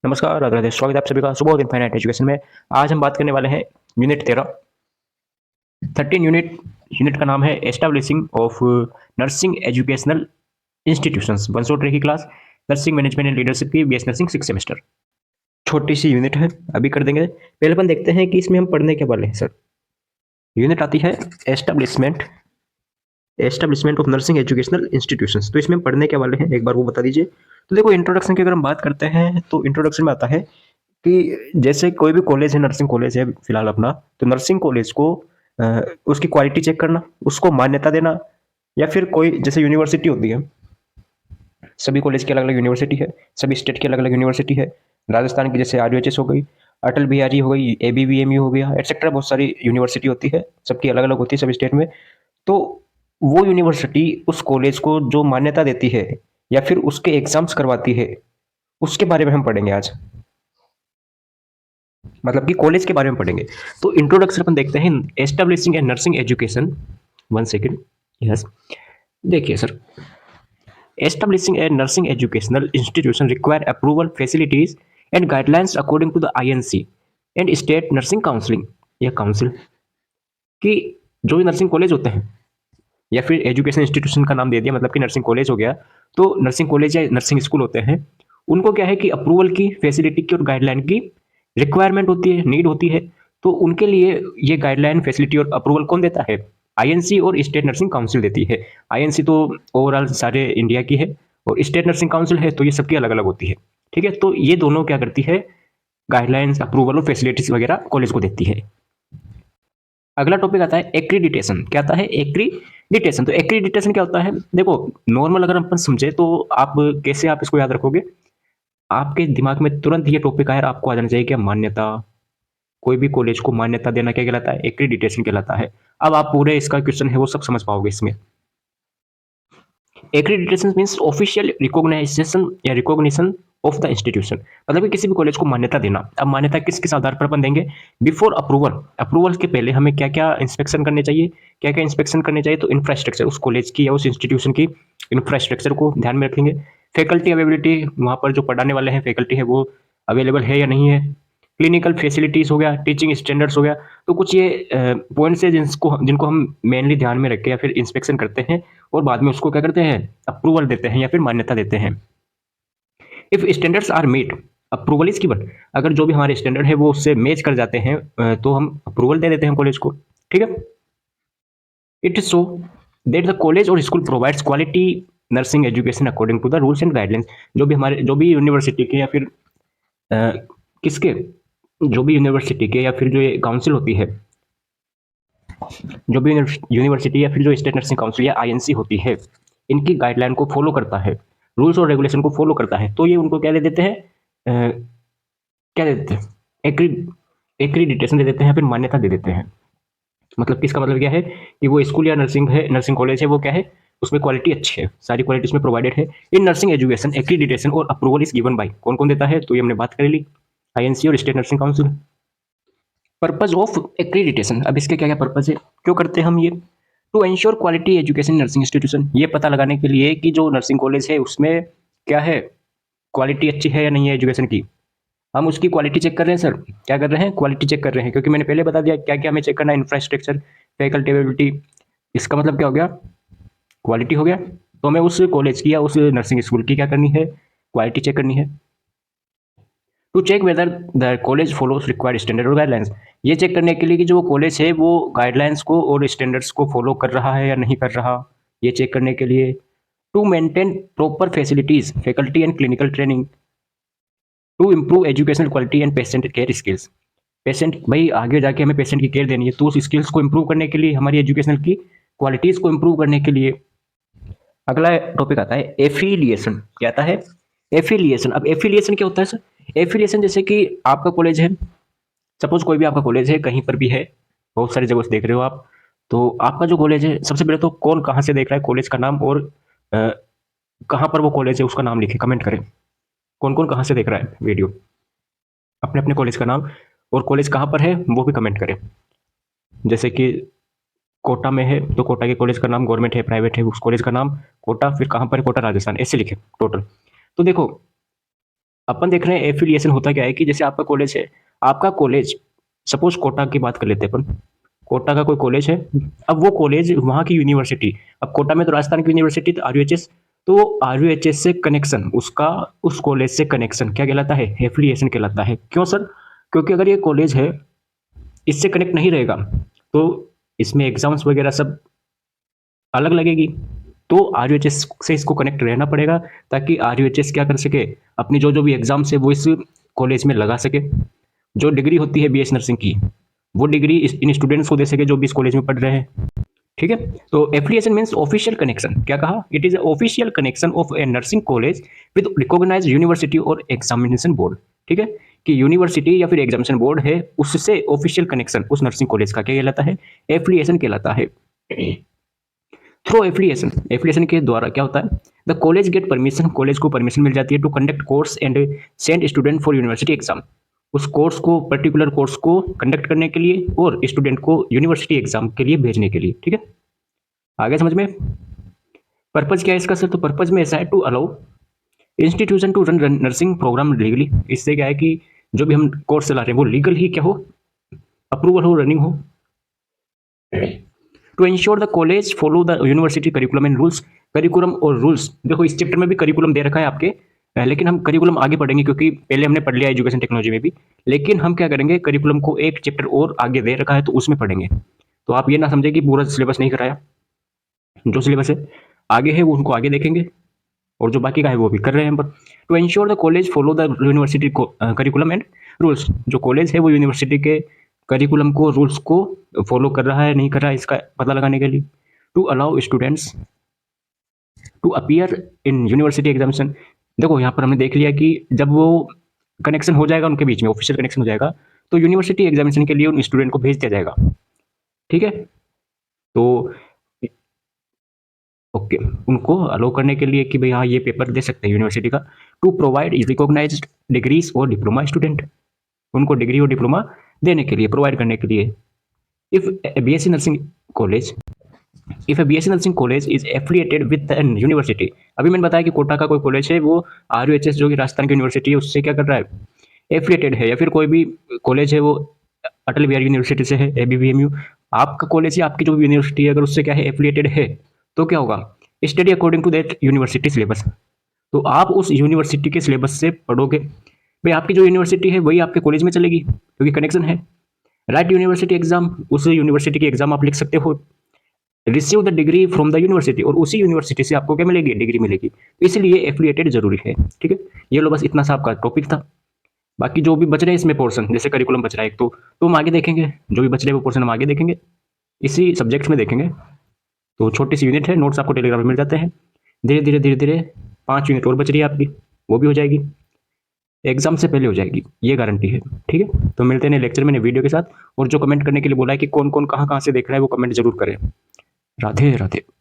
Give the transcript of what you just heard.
नमस्कार, राधे राधे। स्वागत है आप सभी का सुबोध इनफाइनाइट एजुकेशन में। आज हम बात करने वाले हैं यूनिट 13 13 यूनिट। यूनिट का नाम है establishing of nursing educational institutions. बंसोट्रे की class, nursing management and leadership की बीएस नर्सिंग 6 सेमेस्टर। छोटी सी यूनिट है, अभी कर देंगे। पहले अपन देखते हैं कि इसमें हम पढ़ने के वाले हैं सर। यूनिट आती है establishment establishment of nursing educational institutions. तो इसमें हम पढ़ने के वाले हैं, एक बार वो बता दीजिए। तो देखो, इंट्रोडक्शन की अगर हम बात करते हैं तो इंट्रोडक्शन में आता है कि जैसे कोई भी कॉलेज है, नर्सिंग कॉलेज है फिलहाल अपना, तो नर्सिंग कॉलेज को उसकी क्वालिटी चेक करना, उसको मान्यता देना, या फिर कोई जैसे यूनिवर्सिटी होती है, सभी कॉलेज की अलग अलग यूनिवर्सिटी है, सभी स्टेट की अलग अलग यूनिवर्सिटी है। राजस्थान की जैसे आरयूएचएस हो गई, अटल बिहारी हो गई, एबीवीएमयू हो गया, एटसेट्रा, बहुत सारी यूनिवर्सिटी होती है, सबकी अलग अलग होती है सभी स्टेट में। तो वो यूनिवर्सिटी उस कॉलेज को जो मान्यता देती है या फिर उसके एग्जाम्स करवाती है, उसके बारे में हम पढ़ेंगे आज। मतलब कि कॉलेज के बारे में पढ़ेंगे। तो इंट्रोडक्शन अपन देखते हैं, establishing a nursing education. One second. Yes, देखिए sir, establishing a nursing educational institution require approval, facilities and guidelines according to the INC and state nursing counselling, या काउंसिल। कि जो भी नर्सिंग कॉलेज होते हैं या फिर एजुकेशन इंस्टीट्यूशन का नाम दे दिया, मतलब कि नर्सिंग कॉलेज हो गया, तो नर्सिंग कॉलेज या नर्सिंग स्कूल होते हैं, उनको क्या है कि अप्रूवल की, फैसिलिटी की और गाइडलाइन की रिक्वायरमेंट होती है, नीड होती है। तो उनके लिए ये गाइडलाइन, फैसिलिटी और अप्रूवल कौन देता है? आईएनसी और स्टेट नर्सिंग काउंसिल देती है। आईएनसी तो ओवरऑल सारे इंडिया की है, और स्टेट नर्सिंग काउंसिल है तो ये सबकी अलग अलग होती है। ठीक है, तो ये दोनों क्या करती है? गाइडलाइंस, अप्रूवल और फैसिलिटीज वगैरह कॉलेज को देती है। अगला टॉपिक आता है एक्रीडिटेशन। क्या आता है? एक्रीडिटेशन। तो एक्रीडिटेशन क्या होता है? देखो, नॉर्मल अगर अपन समझे तो आप कैसे आप इसको याद रखोगे? आपके दिमाग में तुरंत ये टॉपिक आया, आपको आ जाना चाहिए क्या? मान्यता। कोई भी कॉलेज को मान्यता देना क्या कहलाता है? एक्रीडिटेशन कहलाता है। अब आप पूरे इसका क्वेश्चन है वो सब समझ पाओगे इसमें। एक्रीडिटेशन मीन्स ऑफिशियल रिकॉग्नाइजेशन या रिकॉग्निशन ऑफ द इंस्टीट्यूशन। मतलब कि किसी भी कॉलेज को मान्यता देना। अब मान्यता किस किस आधार पर अपन देंगे? बिफोर अप्रूवल, अप्रूवल के पहले हमें क्या क्या इंस्पेक्शन करने चाहिए? क्या क्या इंस्पेक्शन करने चाहिए? तो इंफ्रास्ट्रक्चर, उस कॉलेज की या उस इंस्टीट्यूशन की इंफ्रास्ट्रक्चर को ध्यान में रखेंगे। फैकल्टी अवेलेबिलिटी, वहाँ पर जो पढ़ाने वाले हैं फैकल्टी है वो अवेलेबल है या नहीं है। क्लिनिकल फैसिलिटीज हो गया, टीचिंग स्टैंडर्ड्स हो गया। तो कुछ ये पॉइंट्स है जिनको हम मेनली ध्यान में रख के या फिर इंस्पेक्शन करते हैं, और बाद में उसको क्या करते हैं? अप्रूवल देते हैं या फिर मान्यता देते हैं। If standards are meet, approval is given. अगर जो भी हमारे स्टैंडर्ड है वो उससे मैच कर जाते हैं, तो हम अप्रूवल दे देते हैं कॉलेज को। ठीक है। It is so that the college और school provides quality nursing education according to the rules and guidelines. जो भी यूनिवर्सिटी के या फिर अ, किसके, जो भी यूनिवर्सिटी के या फिर जो ये काउंसिल होती है, जो भी यूनिवर्सिटी या फिर जो स्टेट नर्सिंग काउंसिल या आईएनसी होती है, इनकी गाइडलाइन को फॉलो करता है, रूल्स और रेगुलेशन को फॉलो करता है, तो ये उनको क्या दे देते हैं? क्या दे देते हैं? एक्री एक्रीडिटेशन दे देते हैं, फिर मान्यता दे देते हैं। मतलब किसका मतलब क्या है कि वो स्कूल या नर्सिंग है, नर्सिंग कॉलेज है, वो क्या है? उसमें क्वालिटी अच्छी है, सारी क्वालिटी उसमें प्रोवाइडेड है। इन नर्सिंग एजुकेशन एक्रीडिटेशन और अप्रूवल इज गिवन बाय, कौन कौन देता है? तो ये हमने बात कर ली, आईएनसी और state nursing council. Purpose of accreditation, अब इसके क्या क्या पर्पज है, क्यों करते हैं हम ये? To ensure quality education nursing institution, ये पता लगाने के लिए कि जो नर्सिंग कॉलेज है उसमें क्या है, क्वालिटी अच्छी है या नहीं है एजुकेशन की। हम उसकी क्वालिटी चेक कर रहे हैं सर। क्या कर रहे हैं? क्वालिटी चेक कर रहे हैं, क्योंकि मैंने पहले बता दिया क्या क्या हमें चेक करना है। Infrastructure, faculty availability. इसका मतलब क्या हो गया? क्वालिटी हो गया। तो हमें उस कॉलेज की या उस नर्सिंग स्कूल की क्या करनी है? क्वालिटी चेक करनी है। To check whether the college follows required standard और गाइडलाइंस, ये चेक करने के लिए कि जो कॉलेज है वो गाइडलाइंस को और स्टैंडर्ड्स को फॉलो कर रहा है या नहीं कर रहा, ये चेक करने के लिए। To maintain proper facilities, faculty and clinical training. To improve educational quality and patient care skills, patient भाई आगे जाके हमें पेशेंट की केयर देनी है, तो उस स्किल्स को इम्प्रूव करने के लिए, हमारी एजुकेशनल की क्वालिटीज को इम्प्रूव करने के लिए। अगला टॉपिक आता है एफिलिएशन। क्या आता है? एफिलिएशन। अब एफिलिएशन क्या होता है सर? एफिलिएशन जैसे कि आपका कॉलेज है, सपोज कोई भी आपका कॉलेज है, कहीं पर भी है, बहुत सारी जगह से देख रहे हो आप, तो आपका जो कॉलेज है, सबसे पहले तो कौन कहाँ से देख रहा है कॉलेज का नाम, और अ, कहाँ पर वो कॉलेज है उसका नाम लिखे, कमेंट करें। कौन कौन कहाँ से देख रहा है वीडियो, अपने अपने कॉलेज का नाम, और कॉलेज कहाँ पर है वो भी कमेंट करें। जैसे कि कोटा में है तो कोटा के कॉलेज का नाम, गवर्नमेंट है प्राइवेट है उस कॉलेज का नाम, कोटा, फिर कहाँ पर है, कोटा राजस्थान, ऐसे लिखे टोटल। तो देखो, अपन देख रहे हैं एफिलिएशन होता क्या है कि जैसे आपका कॉलेज है, आपका कॉलेज, सपोज कोटा की बात कर लेते हैं अपन, कोटा का कोई कॉलेज है, अब वो कॉलेज वहाँ की यूनिवर्सिटी, अब कोटा में तो राजस्थान की यूनिवर्सिटी तो आरयूएचएस, तो आरयूएचएस से कनेक्शन उसका, उस कॉलेज से कनेक्शन क्या कहलाता है, एफिलिएशन कहलाता है। क्यों सर? क्योंकि अगर ये कॉलेज है इससे कनेक्ट नहीं रहेगा तो इसमें एग्जाम्स वगैरह सब अलग लगेगी, तो आरयूएचएस से इसको कनेक्ट रहना पड़ेगा ताकि आरयूएचएस क्या कर सके, अपनी जो जो भी एग्जाम्स है वो इस कॉलेज में लगा सके। जो डिग्री होती है बीएस नर्सिंग की, वो डिग्री इन स्टूडेंट्स को दे सके जो भी इस कॉलेज में पढ़ रहे हैं। ठीक है, तो एफिलिएशन मीन्स ऑफिशियल कनेक्शन। क्या कहा? It is official connection of a nursing college with recognise university और एग्जामिनेशन बोर्ड। ठीक है, कि यूनिवर्सिटी या फिर एग्जामिनेशन बोर्ड है उससे ऑफिशियल कनेक्शन उस नर्सिंग कॉलेज का क्या कहलाता है, एफिलिएशन कहलाता है। थ्रू एफिलिएशन, एफिलिएशन के द्वारा क्या होता है, the college get permission, college को परमिशन मिल जाती है to conduct course and send student for university exam, उस कोर्स को, पर्टिकुलर कोर्स को कंडक्ट करने के लिए और स्टूडेंट को यूनिवर्सिटी एग्जाम के लिए भेजने के लिए। ठीक है, आगे समझ में। पर्पज क्या है इसका सर? तो पर्पज में ऐसा है, to allow institution to run nursing program legally. इससे क्या है कि जो भी हम कोर्स चला रहे हैं वो लीगल ही क्या हो, अप्रूवल हो, रनिंग हो। To ensure the college follow the university curriculum and rules, curriculum और रूल्स, देखो इस चैप्टर में भी करिकुलम दे रखा है आपके, लेकिन हम करिकुलम आगे पढ़ेंगे क्योंकि पहले हमने पढ़ लिया एजुकेशन टेक्नोलॉजी में भी, लेकिन हम क्या करेंगे, करिकुलम को एक चैप्टर और आगे दे रखा है तो उसमें पढ़ेंगे। तो आप ये ना समझे कि पूरा सिलेबस नहीं कराया, जो सिलेबस है आगे है वो उनको आगे देखेंगे और जो बाकी का है वो भी कर रहे हैं हम पर। To ensure the college follow the university curriculum and rules, जो कॉलेज है वो यूनिवर्सिटी के करिकुलम को, रूल्स को फॉलो कर रहा है नहीं कर रहा है इसका पता लगाने के लिए। To allow students to appear in university examination, देखो यहाँ पर हमने देख लिया कि जब वो कनेक्शन हो जाएगा उनके बीच में, ऑफिशियल कनेक्शन हो जाएगा, तो यूनिवर्सिटी एग्जामिनेशन के लिए उन स्टूडेंट को भेज दिया जाएगा। ठीक है, तो ओके, उनको अलो करने के लिए कि भाई हाँ ये पेपर दे सकते हैं यूनिवर्सिटी का। टू प्रोवाइड रिकॉग्नाइज्ड डिग्रीज और डिप्लोमा स्टूडेंट, उनको डिग्री और डिप्लोमा देने के लिए, प्रोवाइड करने के लिए। If BSc nursing college, if a BSc nursing college is affiliated with an university, अभी मैंने बताया कि कोटा का कोई कॉलेज है वो आरयूएचएस जो कि राजस्थान की यूनिवर्सिटी है उससे क्या कर रहा है, एफिलिएटेड है, या फिर कोई भी कॉलेज है वो अटल बिहारी यूनिवर्सिटी से है, एबीवीएमयू, आपका कॉलेज या आपकी जो भी यूनिवर्सिटी है अगर उससे क्या है, एफिलिएटेड है, तो क्या होगा, study according to that university syllabus, तो आप उस यूनिवर्सिटी के सिलेबस से पढ़ोगे। भाई आपकी जो यूनिवर्सिटी है वही आपके कॉलेज में चलेगी क्योंकि कनेक्शन है। राइट यूनिवर्सिटी एग्जाम, उस यूनिवर्सिटी की एग्जाम आप लिख सकते हो। Receive the degree from the university, और उसी यूनिवर्सिटी से आपको क्या मिलेगी, डिग्री मिलेगी, इसलिए एफिलिएटेड जरूरी है। ठीक है, ये लो बस इतना सा आपका टॉपिक था। बाकी जो भी बच रहे हैं इसमें पोर्शन, जैसे करिकुलम बच रहा है एक, तो हम आगे देखेंगे, जो भी बच रहे हैं वो पोर्शन हम आगे देखेंगे, इसी सब्जेक्ट में देखेंगे। तो छोटी सी यूनिट है, नोट्स आपको टेलीग्राम में मिल जाते हैं। धीरे धीरे धीरे धीरे 5 यूनिट और बच रही है आपकी, वो भी हो जाएगी, एग्जाम से पहले हो जाएगी, ये गारंटी है। ठीक है, तो मिलते हैं लेक्चर में नए वीडियो के साथ। और जो कमेंट करने के लिए बोला है कि कौन कौन कहाँ कहाँ से देख रहा है वो कमेंट जरूर करें। राधे राधे।